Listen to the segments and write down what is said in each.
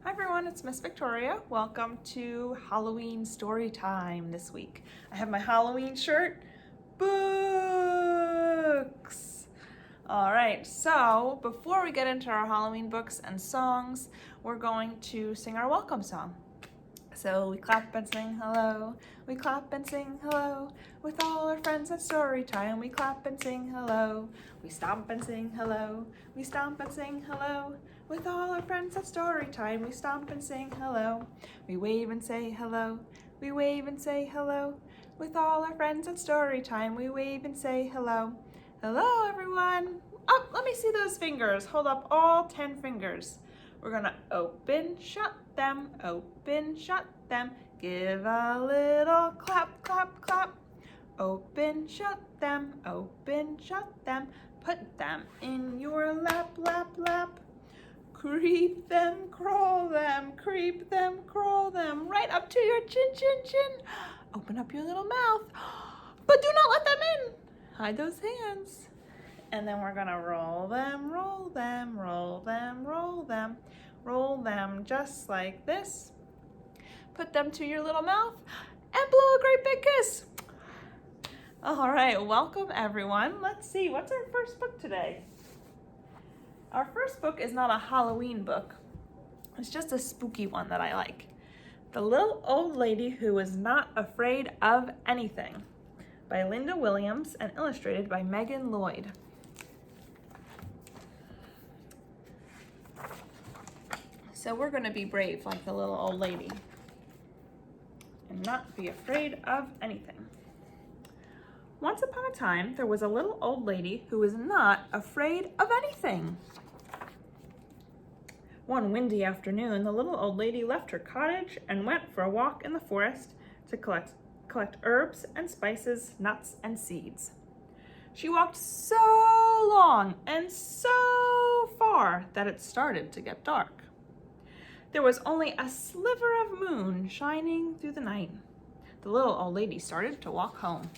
Hi everyone, it's Miss Victoria. Welcome to Halloween story time this week. I have my Halloween shirt, books. All right, so before we get into our Halloween books and songs, we're going to sing our welcome song. So we clap and sing hello, we clap and sing hello, with all our friends at Storytime. We clap and sing hello, we stomp and sing hello, we stomp and sing hello, with all our friends at Storytime. We stomp and sing hello, we wave and say hello, we wave and say hello, with all our friends at Storytime. We wave and say hello. Hello everyone. Oh, let me see those fingers. Hold up all 10 fingers. We're gonna open, shut them, give a little clap, clap, clap. Open, shut them, put them in your lap, lap, lap. Creep them, crawl them, right up to your chin, chin, chin. Open up your little mouth, but do not let them in. Hide those hands. And then we're gonna roll them, roll them just like this. Put them to your little mouth and blow a great big kiss. All right, welcome everyone. Let's see, what's our first book today? Our first book is not a Halloween book. It's just a spooky one that I like. The Little Old Lady Who Was Not Afraid of Anything by Linda Williams and illustrated by Megan Lloyd. So we're gonna be brave like the little old lady and not be afraid of anything. Once upon a time, there was a little old lady who was not afraid of anything. One windy afternoon, the little old lady left her cottage and went for a walk in the forest to collect herbs and spices, nuts and seeds. She walked so long and so far that it started to get dark. There was only a sliver of moon shining through the night. The little old lady started to walk home.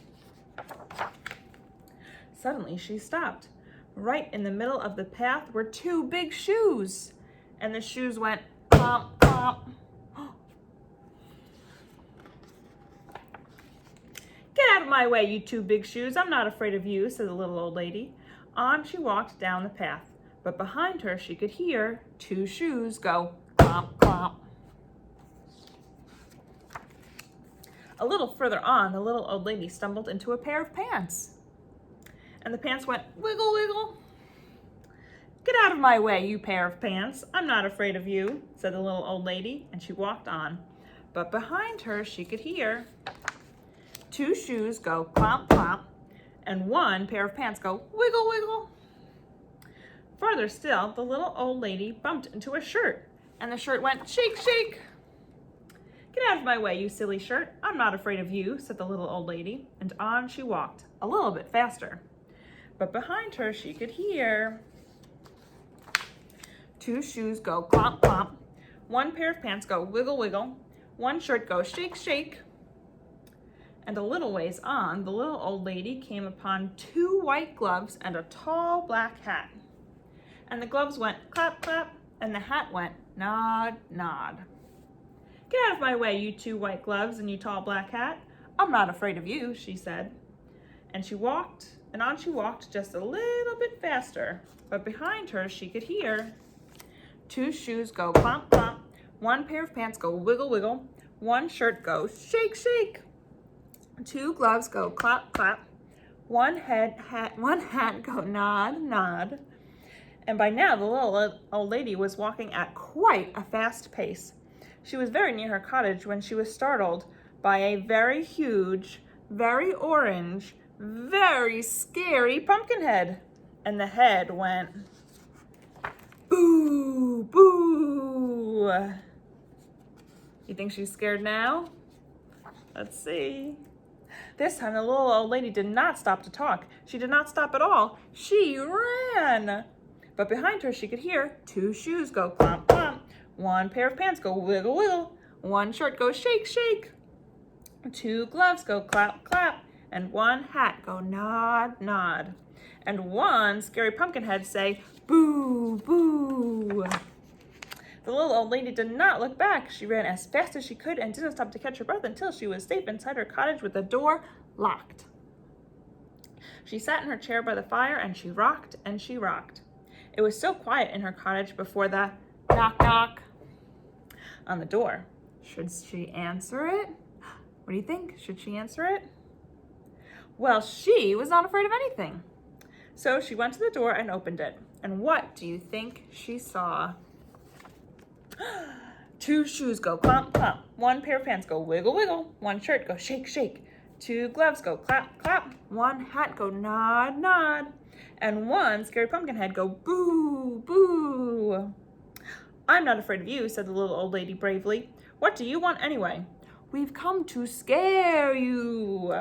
Suddenly she stopped. Right in the middle of the path were two big shoes, and the shoes went clomp, clomp. Get out of my way, you two big shoes. I'm not afraid of you, said the little old lady. On she walked down the path, but behind her she could hear two shoes go clomp, clomp. A little further on, the little old lady stumbled into a pair of pants. And the pants went wiggle, wiggle. Get out of my way, you pair of pants. I'm not afraid of you, said the little old lady, and she walked on. But behind her, she could hear two shoes go clomp, clomp, and one pair of pants go wiggle, wiggle. Further still, the little old lady bumped into a shirt, and the shirt went shake, shake. Get out of my way, you silly shirt. I'm not afraid of you, said the little old lady, and on she walked, a little bit faster. But behind her, she could hear two shoes go clomp, clomp, one pair of pants go wiggle, wiggle, one shirt go shake, shake. And a little ways on, the little old lady came upon two white gloves and a tall black hat. And the gloves went clap, clap, and the hat went nod, nod. Get out of my way, you two white gloves and you tall black hat. I'm not afraid of you, she said. And she walked, and on she walked just a little bit faster. But behind her, she could hear two shoes go clomp, clomp, one pair of pants go wiggle, wiggle, one shirt go shake, shake, two gloves go clap, clap, one hat go nod, nod. And by now, the little old lady was walking at quite a fast pace. She was very near her cottage when she was startled by a very huge, very orange, very scary pumpkin head. And the head went boo, boo. You think she's scared now? Let's see. This time the little old lady did not stop to talk. She did not stop at all. She ran. But behind her she could hear two shoes go clomp, clomp, one pair of pants go wiggle, wiggle, one shirt go shake, shake, two gloves go clap, clap, and one hat go nod, nod. And one scary pumpkin head say, boo, boo. The little old lady did not look back. She ran as fast as she could and didn't stop to catch her breath until she was safe inside her cottage with the door locked. She sat in her chair by the fire and she rocked and she rocked. It was so quiet in her cottage before the knock knock on the door. Should she answer it? What do you think? Should she answer it? Well, she was not afraid of anything. So she went to the door and opened it. And what do you think she saw? 2 shoes go clomp, clomp. 1 pair of pants go wiggle, wiggle. 1 shirt go shake, shake. 2 gloves go clap, clap. 1 hat go nod, nod. And 1 scary pumpkin head go boo, boo. I'm not afraid of you, said the little old lady bravely. What do you want anyway? We've come to scare you.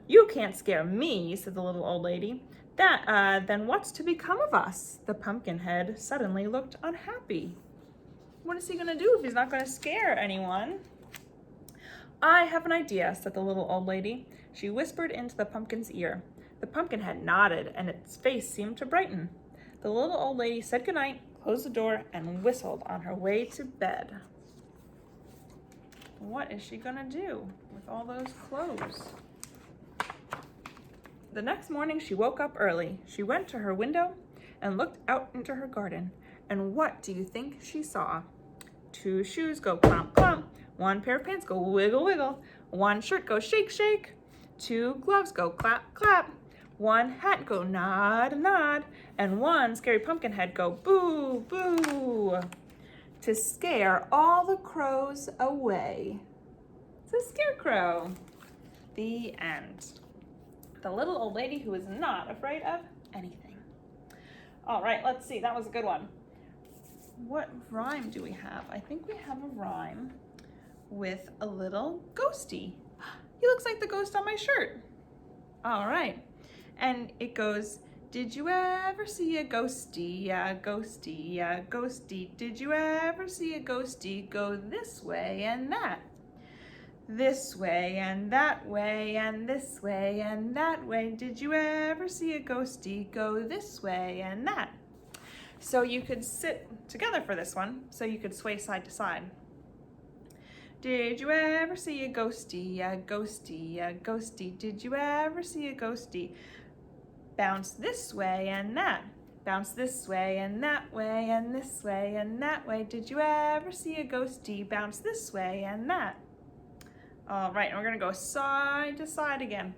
You can't scare me, said the little old lady. Then what's to become of us? The pumpkin head suddenly looked unhappy. What is he going to do if he's not going to scare anyone? I have an idea, said the little old lady. She whispered into the pumpkin's ear. The pumpkin head nodded, and its face seemed to brighten. The little old lady said goodnight, closed the door, and whistled on her way to bed. What is she going to do with all those clothes? The next morning, she woke up early. She went to her window and looked out into her garden. And what do you think she saw? 2 shoes go clomp, clomp. 1 pair of pants go wiggle, wiggle. 1 shirt go shake, shake. 2 gloves go clap, clap. 1 hat go nod, nod. And 1 scary pumpkin head go boo, boo. To scare all the crows away. It's a scarecrow. The end. The little old lady who is not afraid of anything. All right, let's see. That was a good one. What rhyme do we have? I think we have a rhyme with a little ghosty. He looks like the ghost on my shirt. All right. And it goes, did you ever see a ghosty, a ghosty, a ghosty? Did you ever see a ghosty go this way and that? This way and that way and this way and that way. Did you ever see a ghosty go this way and that? So you could sit together for this one, so you could sway side to side. Did you ever see a ghosty, a ghosty, a ghosty? Did you ever see a ghosty? Bounce this way and that. Bounce this way and that way and this way and that way. Did you ever see a ghosty? Bounce this way and that. All right, and we're gonna go side to side again.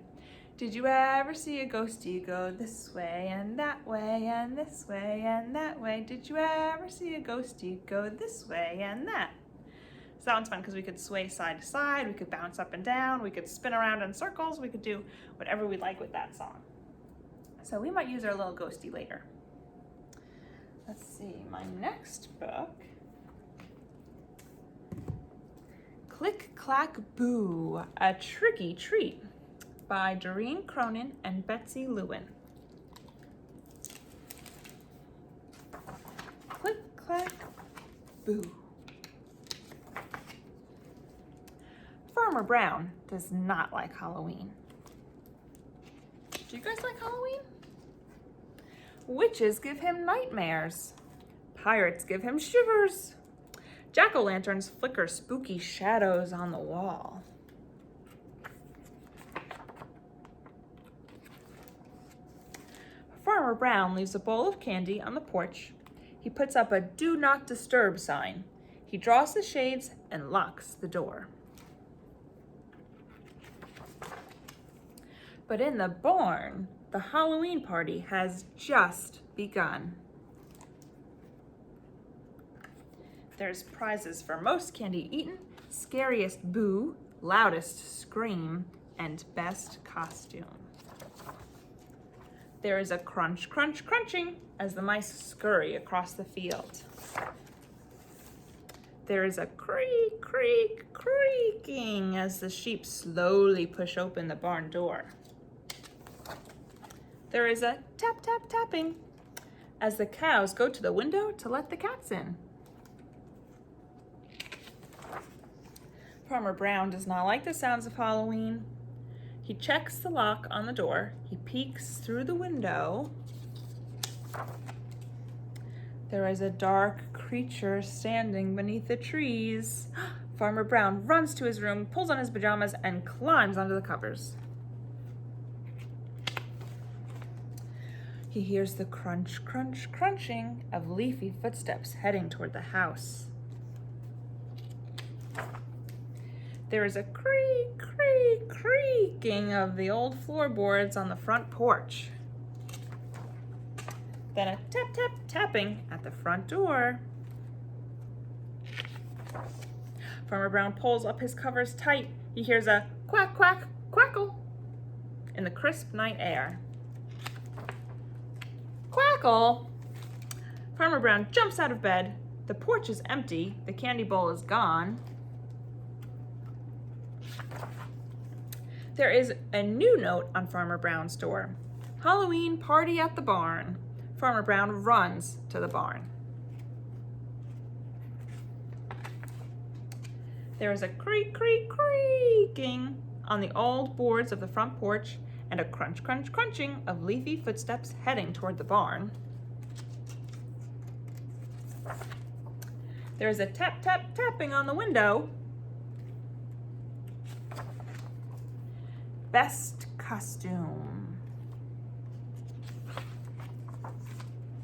Did you ever see a ghosty go this way and that way and this way and that way? Did you ever see a ghosty go this way and that? So that one's fun because we could sway side to side, we could bounce up and down, we could spin around in circles, we could do whatever we like with that song. So we might use our little ghosty later. Let's see, my next book. Click, Clack, Boo, A Tricky Treat by Doreen Cronin and Betsy Lewin. Click, clack, boo. Farmer Brown does not like Halloween. Do you guys like Halloween? Witches give him nightmares. Pirates give him shivers. Jack-o'-lanterns flicker spooky shadows on the wall. Farmer Brown leaves a bowl of candy on the porch. He puts up a "Do Not Disturb" sign. He draws the shades and locks the door. But in the barn, the Halloween party has just begun. There's prizes for most candy eaten, scariest boo, loudest scream, and best costume. There is a crunch, crunch, crunching as the mice scurry across the field. There is a creak, creak, creaking as the sheep slowly push open the barn door. There is a tap, tap, tapping as the cows go to the window to let the cats in. Farmer Brown does not like the sounds of Halloween. He checks the lock on the door. He peeks through the window. There is a dark creature standing beneath the trees. Farmer Brown runs to his room, pulls on his pajamas, and climbs onto the covers. He hears the crunch, crunch, crunching of leafy footsteps heading toward the house. There is a creak, creak, creaking of the old floorboards on the front porch. Then a tap, tap, tapping at the front door. Farmer Brown pulls up his covers tight. He hears a quack, quack, quackle in the crisp night air. Quackle! Farmer Brown jumps out of bed. The porch is empty. The candy bowl is gone. There is a new note on Farmer Brown's door. Halloween party at the barn. Farmer Brown runs to the barn. There is a creak, creak, creaking on the old boards of the front porch and a crunch, crunch, crunching of leafy footsteps heading toward the barn. There is a tap, tap, tapping on the window. Best costume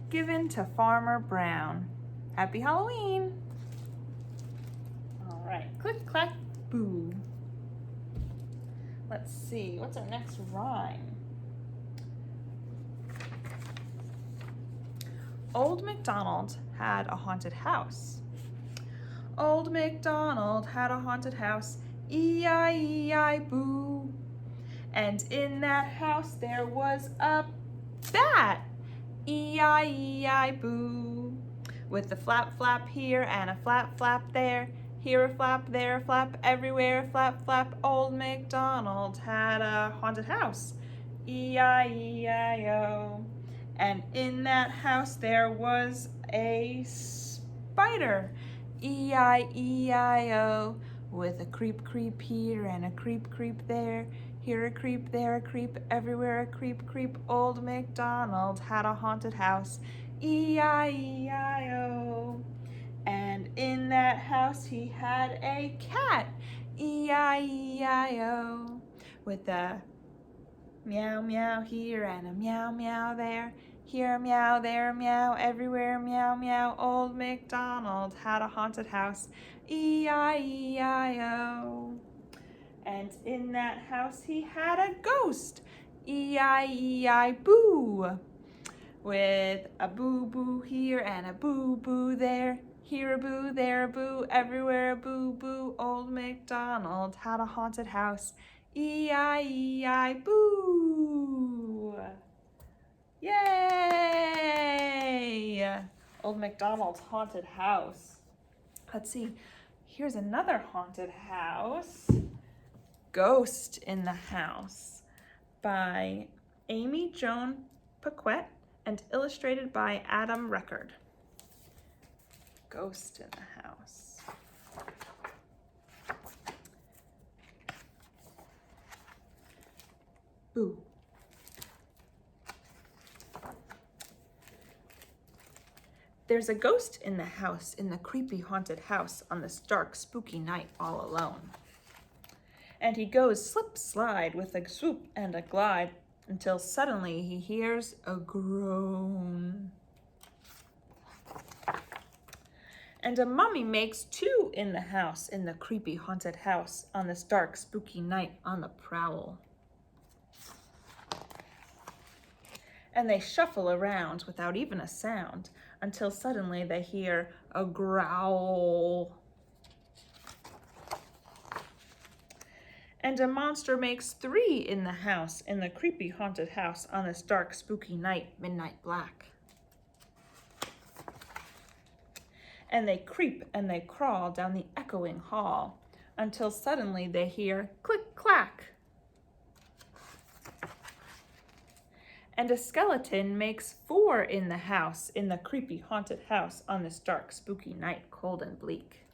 given to Farmer Brown. Happy Halloween. All right, click, clack, boo. Let's see, what's our next rhyme? Old Macdonald had a haunted house. Old Macdonald had a haunted house, E-I-E-I-boo. And in that house there was a bat, E-I-E-I-boo. With a flap, flap here and a flap, flap there. Here a flap, there a flap, everywhere a flap, flap. Old Macdonald had a haunted house, E-I-E-I-O. And in that house there was a spider, E-I-E-I-O. With a creep, creep here and a creep, creep there. Here a creep, there a creep, everywhere a creep, creep. Old Macdonald had a haunted house, E-I-E-I-O. And in that house he had a cat, E-I-E-I-O. With a meow, meow here and a meow, meow there. Here a meow, there a meow, everywhere a meow, meow. Old Macdonald had a haunted house, E-I-E-I-O. And in that house he had a ghost, E-I-E-I-boo. With a boo-boo here and a boo-boo there. Here a boo, there a boo, everywhere a boo-boo. Old Macdonald had a haunted house, E-I-E-I-boo. Yay! Old Macdonald's haunted house. Let's see, here's another haunted house. Ghost in the House by Amy Joan Paquette and illustrated by Adam Record. Ghost in the House. Boo. There's a ghost in the house, in the creepy haunted house, on this dark, spooky night all alone. And he goes slip, slide, with a swoop and a glide, until suddenly he hears a groan. And a mummy makes two in the house, in the creepy haunted house, on this dark, spooky night on the prowl. And they shuffle around without even a sound, until suddenly they hear a growl. And a monster makes three in the house, in the creepy haunted house, on this dark, spooky night, midnight black. And they creep and they crawl down the echoing hall, until suddenly they hear click, clack. And a skeleton makes four in the house, in the creepy haunted house, on this dark, spooky night, cold and bleak.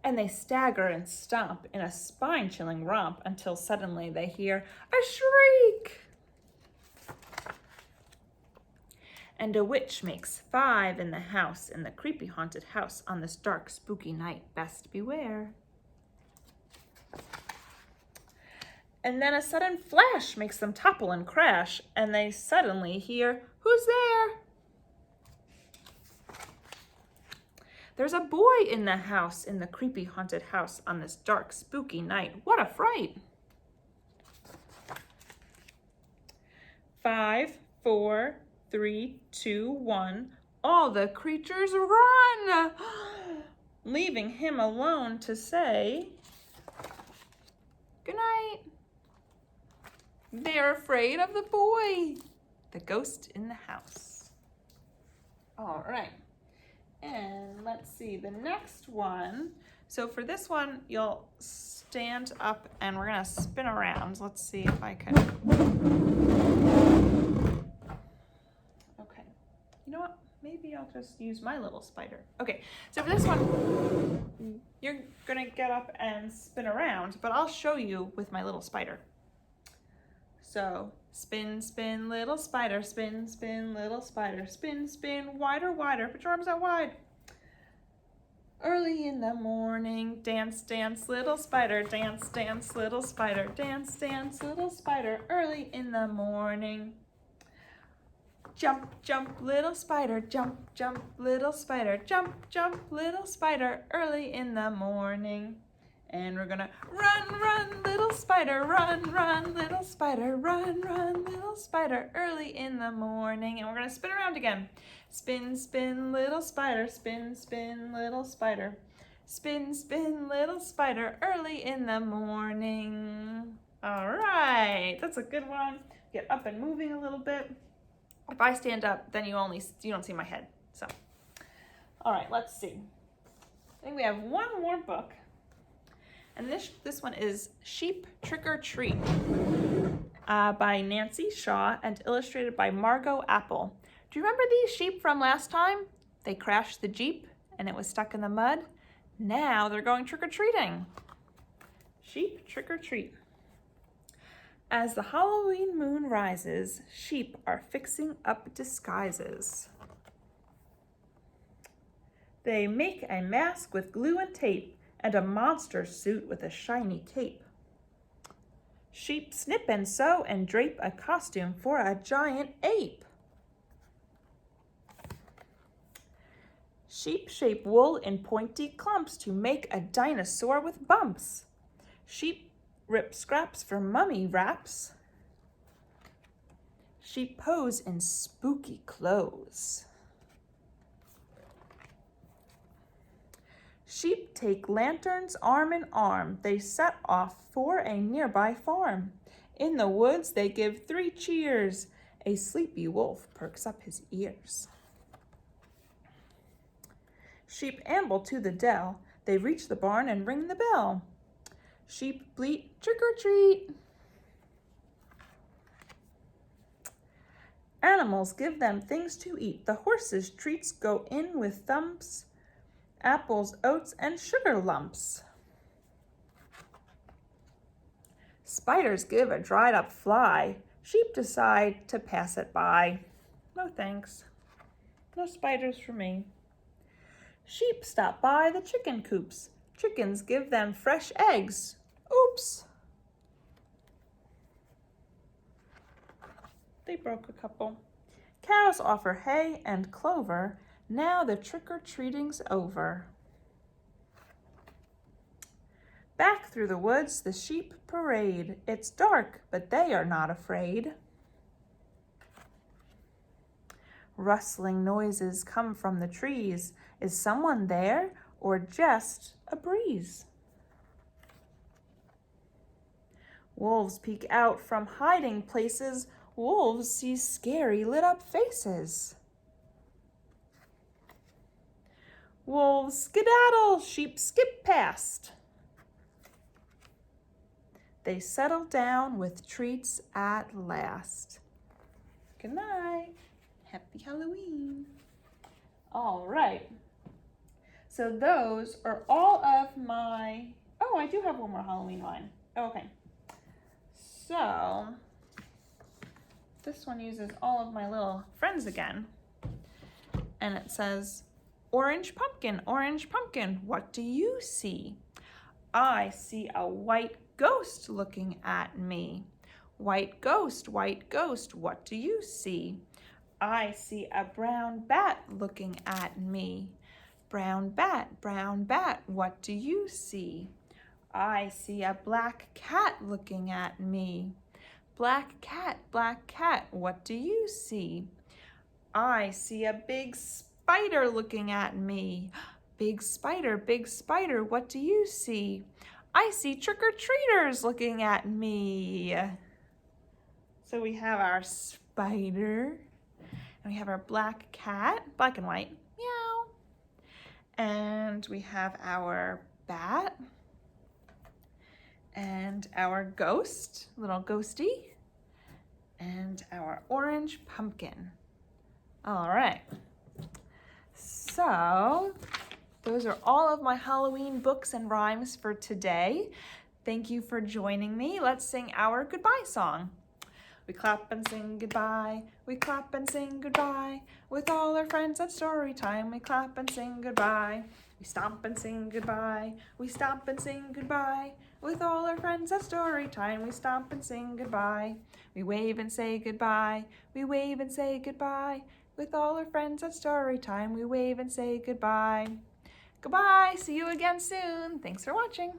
And they stagger and stomp in a spine-chilling romp until suddenly they hear a shriek. And a witch makes 5 in the house, in the creepy haunted house, on this dark spooky night. Best beware. And then a sudden flash makes them topple and crash, and they suddenly hear, "Who's there?" There's a boy in the house, in the creepy haunted house, on this dark spooky night. What a fright! 5, 4, 3, 2, 1. All the creatures run, leaving him alone to say good night. They're afraid of the boy, the ghost in the house. All right. And let's see the next one. So for this one, you'll stand up and we're gonna spin around. Let's see if I can. Okay, you know what? Maybe I'll just use my little spider. Okay, so for this one, you're gonna get up and spin around, but I'll show you with my little spider. So spin, spin, little spider, spin, spin, little spider, spin, spin, wider, wider, put your arms out wide. Early in the morning, dance, dance, little spider, dance, dance, little spider, dance, dance, little spider, early in the morning. Jump, jump, little spider, jump, jump, little spider, jump, jump, little spider, early in the morning. And we're gonna run, run, little spider, run, run, little spider, run, run, little spider, early in the morning. And we're gonna spin around again. Spin, spin, little spider, spin, spin, little spider. Spin, spin, little spider, early in the morning. All right, that's a good one. Get up and moving a little bit. If I stand up, then you don't see my head. So, all right, let's see. I think we have one more book. And this one is Sheep Trick or Treat by Nancy Shaw and illustrated by Margot Apple. Do you remember these sheep from last time? They crashed the Jeep and it was stuck in the mud. Now they're going trick-or-treating. Sheep Trick or Treat. As the Halloween moon rises, sheep are fixing up disguises. They make a mask with glue and tape and a monster suit with a shiny cape. Sheep snip and sew and drape a costume for a giant ape. Sheep shape wool in pointy clumps to make a dinosaur with bumps. Sheep rip scraps for mummy wraps. Sheep pose in spooky clothes. Sheep take lanterns arm in arm. They set off for a nearby farm. In the woods they give 3 cheers. A sleepy wolf perks up his ears. Sheep amble to the dell. They reach the barn and ring the bell. Sheep bleat, trick or treat. Animals give them things to eat. The horses' treats go in with thumps, apples, oats, and sugar lumps. Spiders give a dried up fly. Sheep decide to pass it by. No thanks. No spiders for me. Sheep stop by the chicken coops. Chickens give them fresh eggs. Oops. They broke a couple. Cows offer hay and clover. Now the trick-or-treating's over. Back through the woods the sheep parade. It's dark, but they are not afraid. Rustling noises come from the trees. Is someone there or just a breeze? Wolves peek out from hiding places. Wolves see scary lit up faces. Wolves skedaddle, sheep skip past. They settle down with treats at last. Good night. Happy Halloween. All right. So those are all of my, oh, I do have one more Halloween line. Okay. So this one uses all of my little friends again. And it says, orange pumpkin, what do you see? I see a white ghost looking at me. White ghost, what do you see? I see a brown bat looking at me. Brown bat, what do you see? I see a black cat looking at me. Black cat, what do you see? I see a big spider looking at me. Big spider, what do you see? I see trick-or-treaters looking at me. So we have our spider, and we have our black cat, black and white, meow. And we have our bat, and our ghost, little ghosty, and our orange pumpkin. All right, so those are all of my Halloween books and rhymes for today. Thank you for joining me. Let's sing our goodbye song. We clap and sing goodbye, we clap and sing goodbye. With all our friends at Storytime, we clap and sing goodbye. We stomp and sing goodbye, we stomp and sing goodbye. With all our friends at Storytime, we stomp and sing goodbye. We wave and say goodbye, we wave and say goodbye. With all our friends at Storytime, we wave and say goodbye. Goodbye, see you again soon. Thanks for watching.